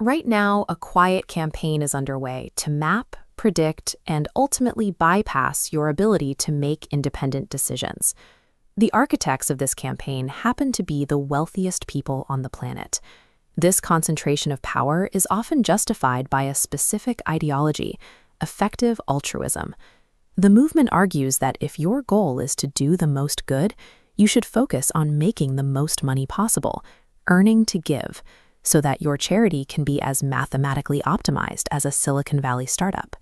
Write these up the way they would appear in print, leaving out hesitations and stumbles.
Right now, a quiet campaign is underway to map, predict, and ultimately bypass your ability to make independent decisions. The architects of this campaign happen to be the wealthiest people on the planet. This concentration of power is often justified by a specific ideology, effective altruism. The movement argues that if your goal is to do the most good, you should focus on making the most money possible, earning to give, so that your charity can be as mathematically optimized as a Silicon Valley startup.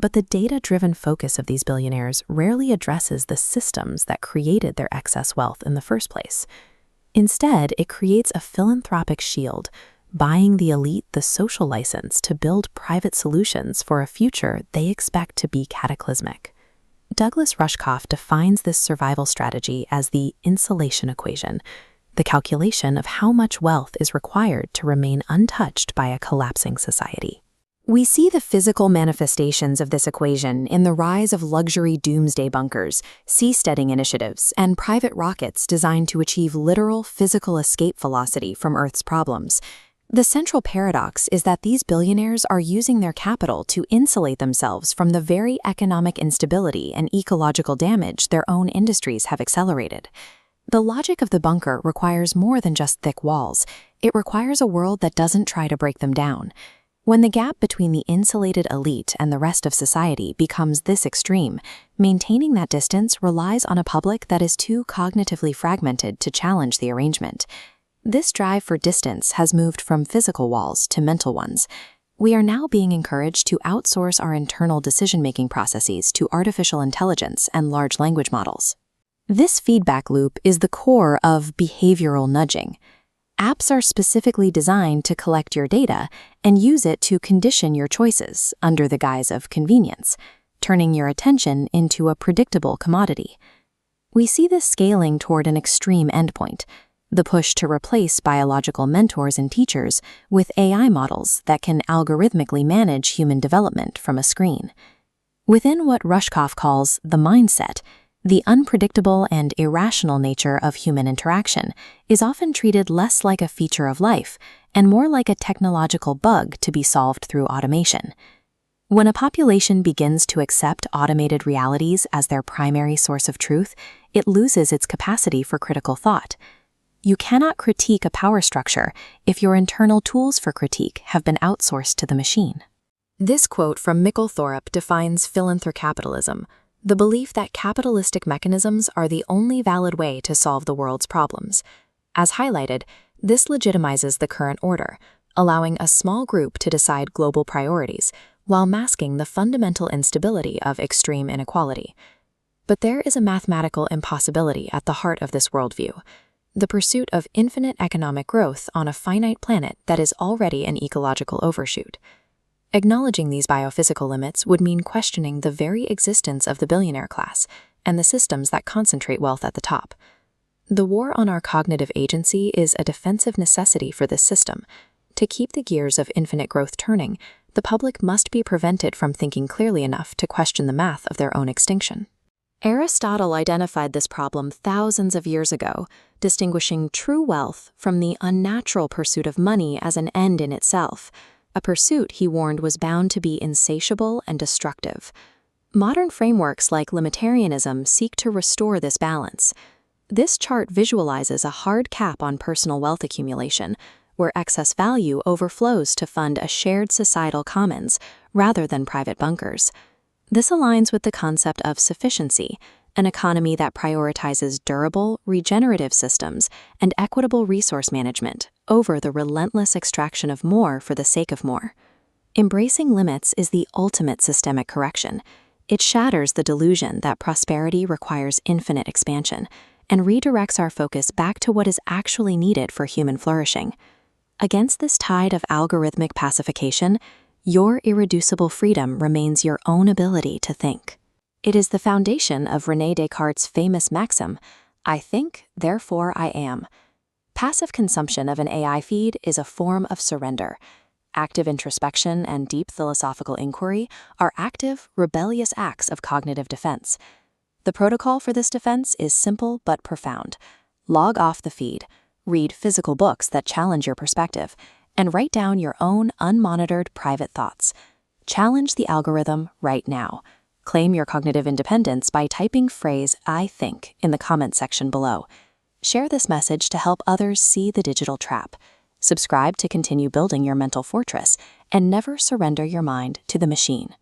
But the data-driven focus of these billionaires rarely addresses the systems that created their excess wealth in the first place. Instead, it creates a philanthropic shield, buying the elite the social license to build private solutions for a future they expect to be cataclysmic. Douglas Rushkoff defines this survival strategy as the insulation equation, the calculation of how much wealth is required to remain untouched by a collapsing society. We see the physical manifestations of this equation in the rise of luxury doomsday bunkers, seasteading initiatives, and private rockets designed to achieve literal physical escape velocity from Earth's problems. The central paradox is that these billionaires are using their capital to insulate themselves from the very economic instability and ecological damage their own industries have accelerated. The logic of the bunker requires more than just thick walls. It requires a world that doesn't try to break them down. When the gap between the insulated elite and the rest of society becomes this extreme, maintaining that distance relies on a public that is too cognitively fragmented to challenge the arrangement. This drive for distance has moved from physical walls to mental ones. We are now being encouraged to outsource our internal decision-making processes to artificial intelligence and large language models. This feedback loop is the core of behavioral nudging. Apps are specifically designed to collect your data and use it to condition your choices under the guise of convenience, turning your attention into a predictable commodity. We see this scaling toward an extreme endpoint, the push to replace biological mentors and teachers with AI models that can algorithmically manage human development from a screen. Within what Rushkoff calls the mindset, the unpredictable and irrational nature of human interaction is often treated less like a feature of life and more like a technological bug to be solved through automation. When a population begins to accept automated realities as their primary source of truth, it loses its capacity for critical thought. You cannot critique a power structure if your internal tools for critique have been outsourced to the machine. This quote from Micklethorpe defines philanthrocapitalism, the belief that capitalistic mechanisms are the only valid way to solve the world's problems. As highlighted, this legitimizes the current order, allowing a small group to decide global priorities, while masking the fundamental instability of extreme inequality. But there is a mathematical impossibility at the heart of this worldview: the pursuit of infinite economic growth on a finite planet that is already an ecological overshoot. Acknowledging these biophysical limits would mean questioning the very existence of the billionaire class and the systems that concentrate wealth at the top. The war on our cognitive agency is a defensive necessity for this system. To keep the gears of infinite growth turning, the public must be prevented from thinking clearly enough to question the math of their own extinction. Aristotle identified this problem thousands of years ago, distinguishing true wealth from the unnatural pursuit of money as an end in itself, a pursuit he warned was bound to be insatiable and destructive. Modern frameworks like limitarianism seek to restore this balance. This chart visualizes a hard cap on personal wealth accumulation, where excess value overflows to fund a shared societal commons rather than private bunkers. This aligns with the concept of sufficiency, an economy that prioritizes durable, regenerative systems and equitable resource management over the relentless extraction of more for the sake of more. Embracing limits is the ultimate systemic correction. It shatters the delusion that prosperity requires infinite expansion and redirects our focus back to what is actually needed for human flourishing. Against this tide of algorithmic pacification, your irreducible freedom remains your own ability to think. It is the foundation of René Descartes' famous maxim, "I think, therefore I am." Passive consumption of an AI feed is a form of surrender. Active introspection and deep philosophical inquiry are active, rebellious acts of cognitive defense. The protocol for this defense is simple but profound. Log off the feed, read physical books that challenge your perspective, and write down your own unmonitored private thoughts. Challenge the algorithm right now. Claim your cognitive independence by typing phrase "I think" in the comment section below. Share this message to help others see the digital trap. Subscribe to continue building your mental fortress, and never surrender your mind to the machine.